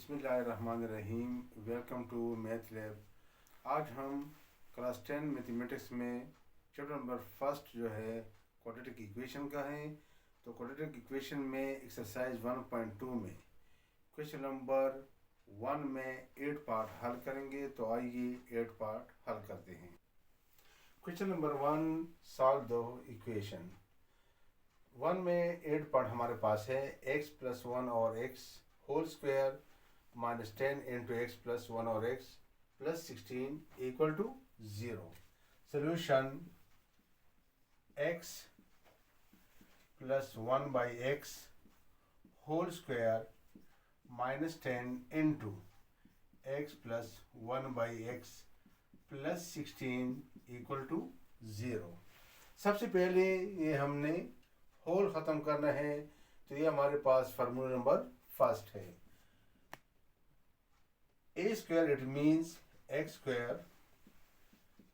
बिस्मिल्लाहिर्रहमानिर्रहीम। Welcome to math lab. आज हम क्लास 10 मैथमेटिक्स में चैप्टर नंबर फर्स्ट जो है क्वाड्रेटिक इक्वेशन का है। तो क्वाड्रेटिक इक्वेशन में एक्सरसाइज 1.2 में क्वेश्चन नंबर 1 में 8 पार्ट हल करेंगे। तो आइए 8 पार्ट हल करते हैं। Question number 1, solve the equation. 1 में 8 पार्ट हमारे पास है। x प्लस 1 और x whole square minus 10 into x plus 1 और x plus 16 equal to 0। Solution x plus 1 by x whole square minus 10 into x plus 1 by x plus 16 equal to 0। सबसे पहले ये हमने होल ख़त्म करना है। तो ये हमारे पास फार्मूला नंबर फर्स्ट है। a square it means x square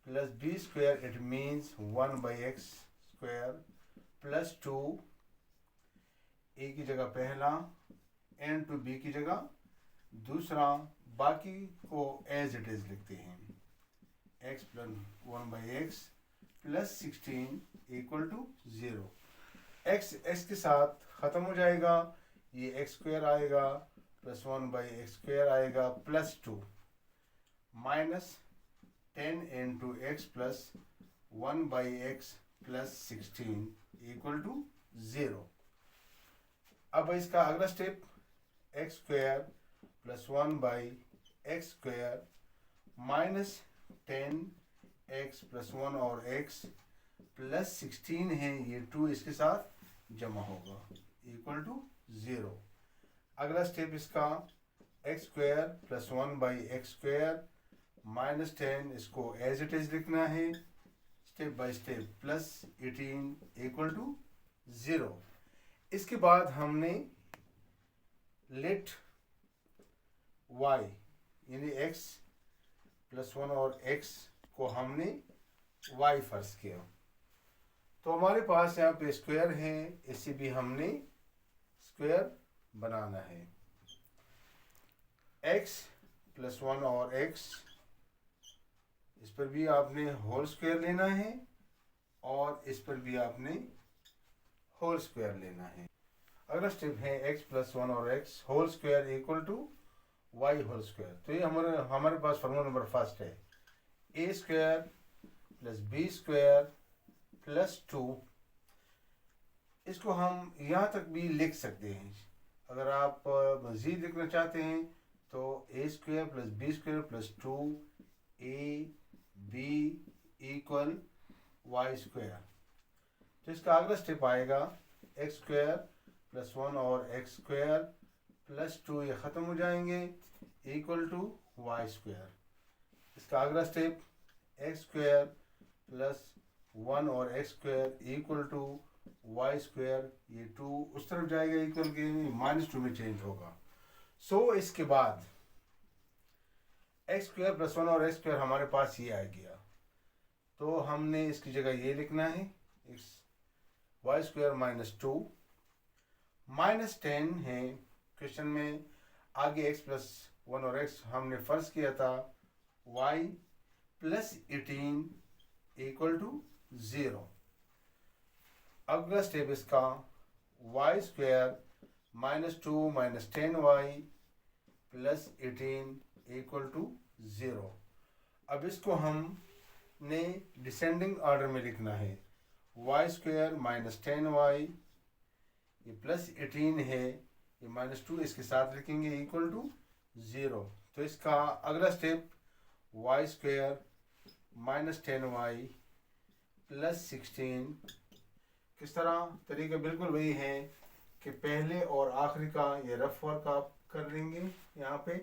plus b square it means 1 by x square plus 2 a की जगह पहला n to b की जगह दूसरा, बाकी को as it is लिखते हैं। x plus 1 by x plus 16 equal to 0। x के साथ ख़त्म हो जाएगा, ये x स्क्वायर आएगा प्लस 1 बाई एक्स स्क्वायर आएगा plus 2 minus 10 into x plus 1 by x plus 16 equal to 0। अब इसका अगला step x square plus 1 by x square minus 10 x plus 1 और एक्स प्लस 16 है, ये 2 इसके साथ जमा होगा इक्वल टू 0। अगला स्टेप इसका x square plus 1 by x square minus 10, इसको एज इट इज लिखना है step by step plus 18 equal to 0। इसके बाद हमने लेट y यानी x प्लस 1 और x को हमने y फर्ज किया। तो हमारे पास यहाँ पे स्क्वायर है, इसे भी हमने स्क्वायर बनाना है। x प्लस 1 और x, इस पर भी आपने होल स्क्वायर लेना है और इस पर भी आपने होल स्क्वायर लेना है। अगला स्टेप है x प्लस 1 और x whole square equal to y whole square. तो ये हमारे पास फॉर्मूला नंबर फर्स्ट है a square plus b square plus 2। इसको हम यहाँ तक भी लिख सकते हैं। अगर आप मज़ीद लिखना चाहते हैं तो A square plus B square plus 2 A B equal Y square. तो इसका अगला स्टेप आएगा एक्स स्क्वायर प्लस 1 और एक्स स्क्वायर प्लस 2, ये ख़त्म हो जाएंगे इक्वल टू वाई स्क्वायर। इसका अगला स्टेप एक्स स्क्वायर प्लस 1 और x square equal to y square, ये 2 उस तरफ जाएगा इक्वल के -2 में चेंज होगा। सो इसके बाद एक्स स्क्वायर प्लस 1 और एक्स स्क्वायर हमारे पास ये आ गया। तो हमने इसकी जगह ये लिखना है वाई स्क्वायर माइनस 2 माइनस 10 है क्वेश्चन में। आगे एक्स प्लस 1 और एक्स हमने फर्ज किया था वाई प्लस 18 इक्वल टू 0। अगला स्टेप इसका y square minus 2 minus 10y plus 18 equal to 0। अब इसको हमने डिसेंडिंग ऑर्डर में लिखना है। वाई स्क्वायर माइनस 10y, ये प्लस 18 है, ये माइनस 2 इसके साथ लिखेंगे इक्वल टू 0। तो इसका अगला step y square minus 10y plus 16। किस तरह? तरीका बिल्कुल वही है कि पहले और आखिरी का ये रफ वर्क आप कर लेंगे यहाँ पे।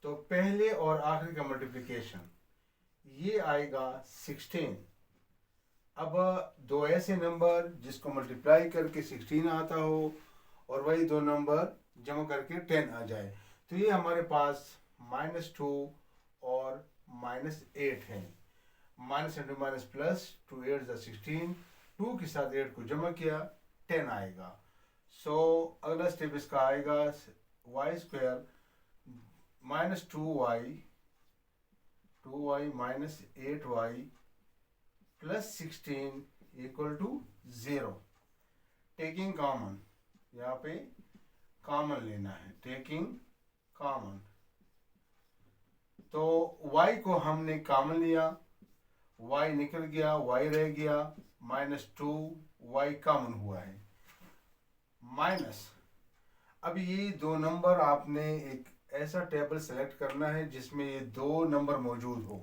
तो पहले और आखिरी का मल्टीप्लिकेशन ये आएगा 16। अब दो ऐसे नंबर जिसको मल्टीप्लाई करके 16 आता हो और वही दो नंबर जमा करके 10 आ जाए, तो ये हमारे पास -2 और -8 है। माइनस इंटू माइनस प्लस 2 8 16, 2 के साथ 8 को जमा किया 10 आएगा। सो अगला स्टेप इसका आएगा y square minus 2y minus 8y plus 16 equal to 0। Taking common, यहाँ पे कॉमन लेना है, टेकिंग कॉमन। तो y को हमने कॉमन लिया, y निकल गया, y रह गया, माइनस 2y कॉमन हुआ है, माइनस। अब ये दो नंबर आपने एक ऐसा टेबल सेलेक्ट करना है जिसमें ये दो नंबर मौजूद हो।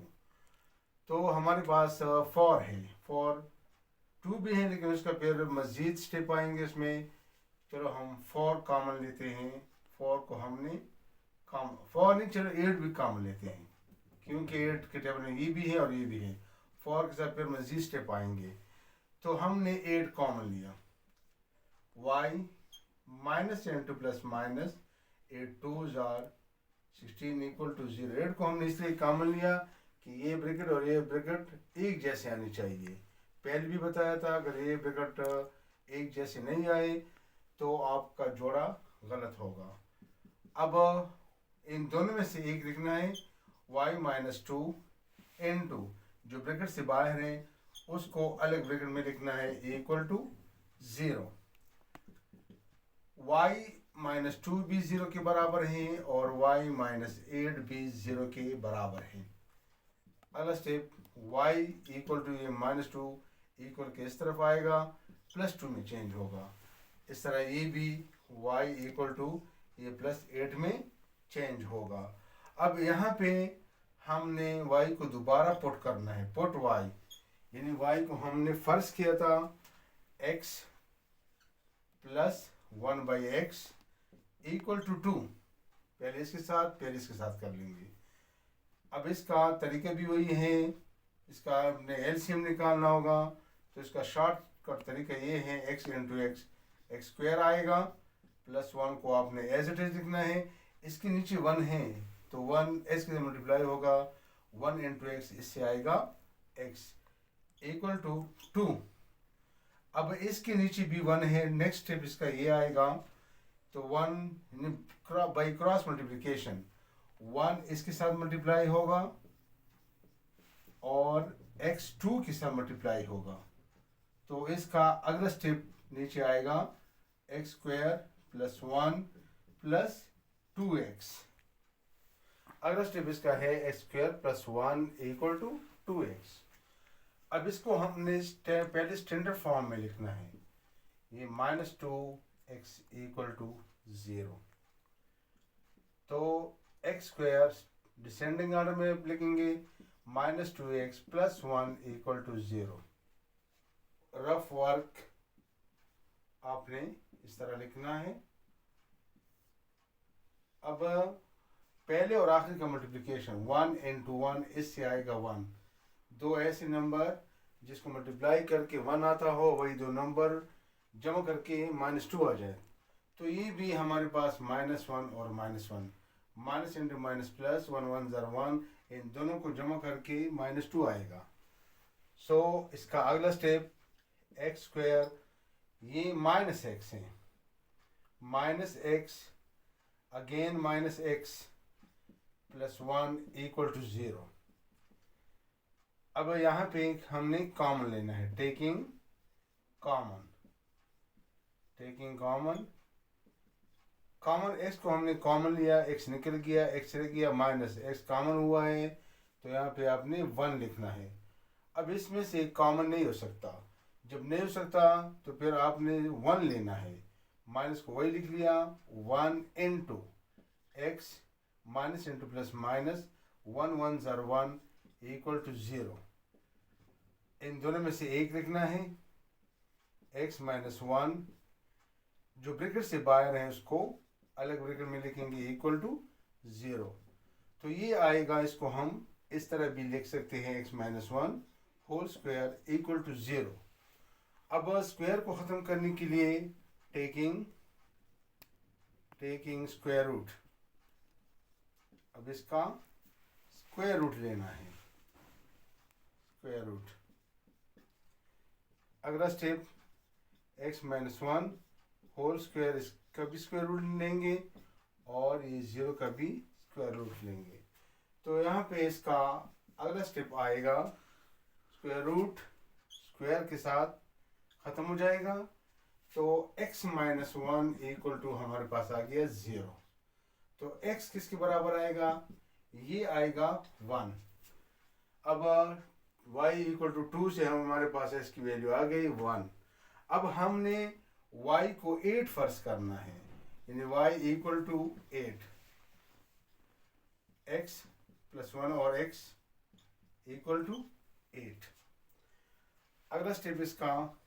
तो हमारे पास 4 है, 2 भी है, लेकिन उसका फिर मज़ीद स्टेप आएंगे इसमें। चलो हम 4 कॉमन लेते हैं, 4 को हमने कॉमन, 4 नहीं, चलो 8 भी कॉमन लेते हैं, क्योंकि 8 के टेबल में ये भी है और ये भी है। 4 के साथ फिर मज़ीद स्टेप आएंगे। तो हमने 8 कॉमन लिया, y minus into plus minus 8 2s are 16 equal to 0। 8 को हमने इसलिए कॉमन लिया कि ये ब्रैकेट और ये ब्रैकेट एक जैसे आनी चाहिए। पहले भी बताया था, अगर ये ब्रैकेट एक जैसे नहीं आए तो आपका जोड़ा गलत होगा। अब इन दोनों में से एक लिखना है, y माइनस 2 इंटू जो ब्रैकेट से बाहर है उसको अलग ब्रैकेट में लिखना है, इक्वल टू 0। y माइनस 2 भी 0 के बराबर है और y माइनस 8 भी 0 के बराबर है। अगला स्टेप, y इक्वल टू ये माइनस 2 इक्वल के इस तरफ आएगा, प्लस 2 में चेंज होगा। इस तरह ये भी y इक्वल टू ये प्लस 8 में चेंज होगा। अब यहाँ पे हमने y को दोबारा पुट करना है, पुट y, यानी y को हमने फर्ज किया था x plus 1/x equal to 2, पहले इसके साथ कर लेंगे। अब इसका तरीका भी वही है, इसका हमने एलसीएम निकालना होगा। तो इसका शॉर्टकट तरीका ये है, x into x, x square आएगा, प्लस 1 को आपने एज इट इज लिखना है। इसके नीचे 1 है तो 1 x के मल्टीप्लाई होगा, 1 इंटू एक्स, इससे आएगा x इक्वल टू 2। अब इसके नीचे भी 1 है, नेक्स्ट स्टेप इसका ये आएगा, तो 1 बाई क्रॉस मल्टीप्लिकेशन 1 इसके साथ मल्टीप्लाई होगा और x2 के साथ मल्टीप्लाई होगा। तो इसका अगला स्टेप नीचे आएगा, x square plus 1 plus 2x। अगला स्टेप इसका है x square plus 1 equal to 2x। अब इसको हमने पहले स्टैंडर्ड फॉर्म में लिखना है, ये माइनस 2x इक्वल टू 0। तो एक्स स्क्वायर डिसेंडिंग ऑर्डर में लिखेंगे, minus 2x plus 1 equal to 0। Rough work आपने इस तरह लिखना है। अब पहले और आखिर का मल्टीप्लिकेशन 1 इंटू 1, इससे आएगा 1। दो ऐसे नंबर जिसको मल्टीप्लाई करके 1 आता हो, वही दो नंबर जमा करके माइनस 2 आ जाए। तो ये भी हमारे पास माइनस 1 और minus 1, minus into minus plus, 1 1 0 1, इन दोनों को जमा करके माइनस 2 आएगा। सो इसका अगला स्टेप, एक्स स्क्वायर, ये माइनस एक्स है, minus x again minus x plus 1 equal to 0। अब यहाँ पे हमने कॉमन लेना है, टेकिंग कॉमन, कॉमन एक्स को हमने कॉमन लिया, एक्स निकल गया, एक्स रह गया, माइनस एक्स कॉमन हुआ है, तो यहाँ पे आपने 1 लिखना है। अब इसमें से कॉमन नहीं हो सकता, जब नहीं हो सकता तो फिर आपने 1 लेना है, माइनस को वही लिख लिया, 1 into x, minus into plus minus, 1 1 0 1 equal to 0। इन दोनों में से एक लिखना है, x माइनस 1, जो ब्रैकेट से बाहर है उसको अलग ब्रैकेट में लिखेंगे, इक्वल टू 0। तो ये आएगा, इसको हम इस तरह भी लिख सकते हैं, x minus 1 whole square equal to 0। अब स्क्वायर को ख़त्म करने के लिए टेकिंग स्क्वायर रूट, अब इसका स्क्वायर रूट लेना है, स्क्वायर रूट। अगला step, x minus 1 whole square, इसका भी स्क्वायर रूट लेंगे और ये 0 का भी स्क्वायर रूट लेंगे। तो यहाँ पे इसका अगला स्टेप आएगा, स्क्वायर रूट स्क्वायर के साथ ख़त्म हो जाएगा। तो x माइनस 1 इक्वल टू हमारे पास आ गया 0। तो x किसके बराबर आएगा, ये आएगा 1। अब y इक्वल टू 2 से हमारे पास x की वैल्यू आ गई 1। अब हमने y को 8 फर्ज करना है, यानी y equal to 8, x plus 1 और x इक्वल टू 8। अगला स्टेप इसका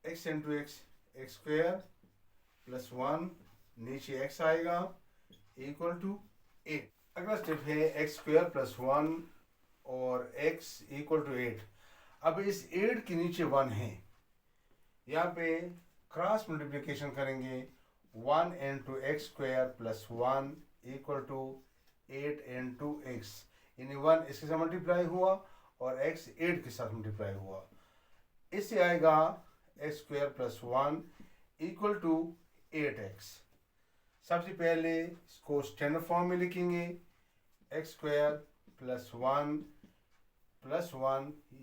x into x square plus 1, नीचे x आएगा इक्वल टू 8। अगला स्टेप है x स्क्वायर प्लस 1 और x इक्वल टू 8। अब इस 8 के नीचे 1 है, यहाँ पे क्रॉस मल्टीप्लिकेशन करेंगे, 1 into x square plus 1 equal to 8 into x, यानी 1 इसके साथ मल्टीप्लाई हुआ और x 8 के साथ मल्टीप्लाई हुआ। इससे आएगा x square plus 1 equal to 8x। सबसे पहले इसको स्टैंडर्ड फॉर्म में लिखेंगे, एक्स स्क्वायर प्लस 1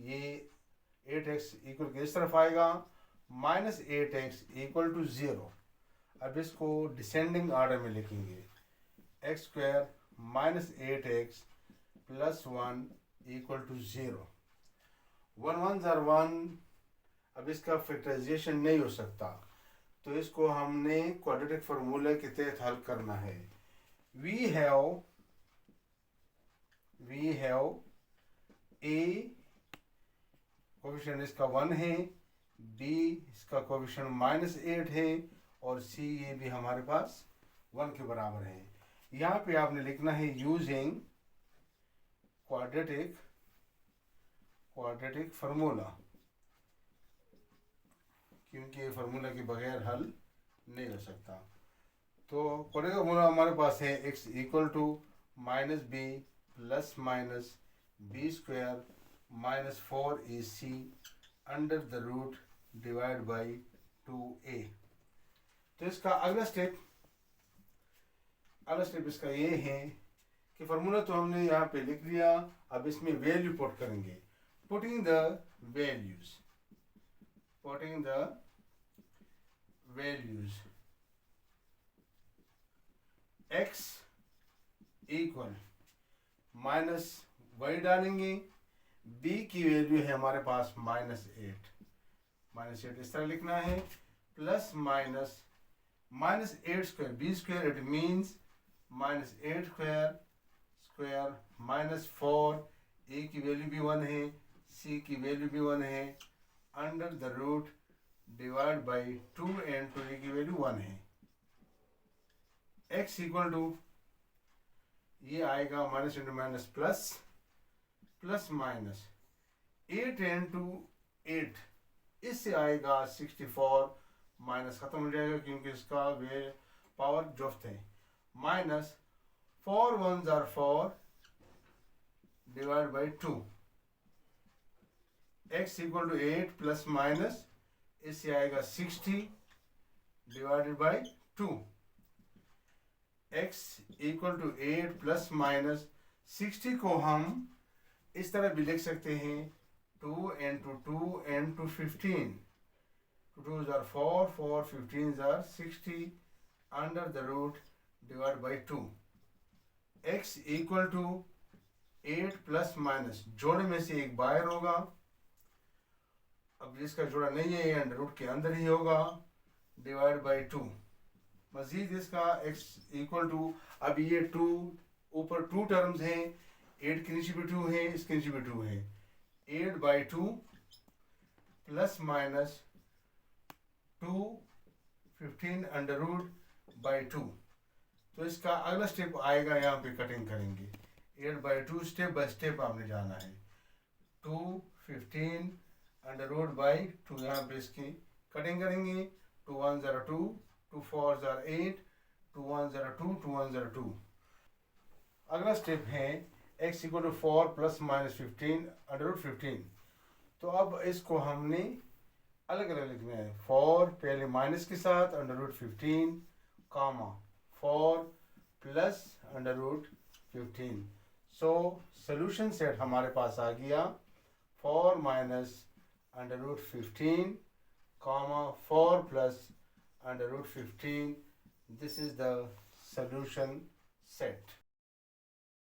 ये 8x इक्वल के इस तरफ आएगा, माइनस 8x इक्वल टू 0। अब इसको डिसेंडिंग ऑर्डर में लिखेंगे, x square minus 8x plus 1 equal to 0। 1 1 are 1। अब इसका फैक्टराइजेशन नहीं हो सकता, तो इसको हमने क्वाड्रेटिक फार्मूला के तहत हल करना है। वी हैव ए कोएफिशिएंट इसका 1 है, बी इसका कोएफिशिएंट माइनस 8 है और सी ये भी हमारे पास 1 के बराबर है। यहाँ पे आपने लिखना है यूजिंग क्वाड्रेटिक फार्मूला, क्योंकि ये फार्मूला के बगैर हल नहीं हो सकता। तो क्वाड्रेटिक फार्मूला हमारे पास है x equal to minus b plus minus b square minus 4ac under the root divide by 2a। तो इसका अगला स्टेप इसका ये है कि फार्मूला तो हमने यहाँ पे लिख लिया, अब इसमें वैल्यू पुट करेंगे। Putting the values x equal minus y डालेंगे, b की वैल्यू है हमारे पास माइनस 8 इस तरह लिखना है, plus minus 8 square b square, it means minus 8 square minus 4, a की वैल्यू भी 1 है, c की वैल्यू भी 1 है, under the root divide by 2 and 2a की वैल्यू 1 है। x इक्वल टू ये आएगा minus into minus plus minus 8 into 8, इससे आएगा 64, माइनस खत्म हो जाएगा क्योंकि इसका वे पावर जुफ्त है, minus 4 1 are 4 divide by 2, x equal to 8 plus minus इससे आएगा 60 divided by 2, x equal to 8 plus minus 60 को हम इस तरह भी लिख सकते हैं, 2 into 2 into 15, 2 are 4 4 15 are 60 under the root divide by 2, x equal to 8 plus minus जोड़े में से एक बाहर होगा, अब जिसका जोड़ा नहीं है अंडर रूट के अंदर ही होगा, डिवाइड बाई 2। मजीद इसका x इक्वल टू, अब ये 2 ऊपर 2 टर्म्स हैं, 8 के नीचे भी 2 है, इसके नीचे भी 2 है, 8 by 2 plus minus 2 15 under root by 2। तो इसका अगला स्टेप आएगा, यहाँ पे कटिंग करेंगे, 8 बाई 2 स्टेप बाय स्टेप आपने जाना है, 2 15 अंडर रूट बाई 2, यहाँ पे इसकी कटिंग करेंगे, 2 1 are 2, 2 4 are 8, 2 1 are 2, 2 1 are 2। अगला स्टेप है x equal to 4 plus minus 15 under root 15। तो अब इसको हमने अलग अलग लिखना है, 4 पहले माइनस के साथ under root 15 comma 4 plus under root 15. So solution set हमारे पास आ गया 4 minus under root 15 comma 4 plus under root 15. This is the solution set.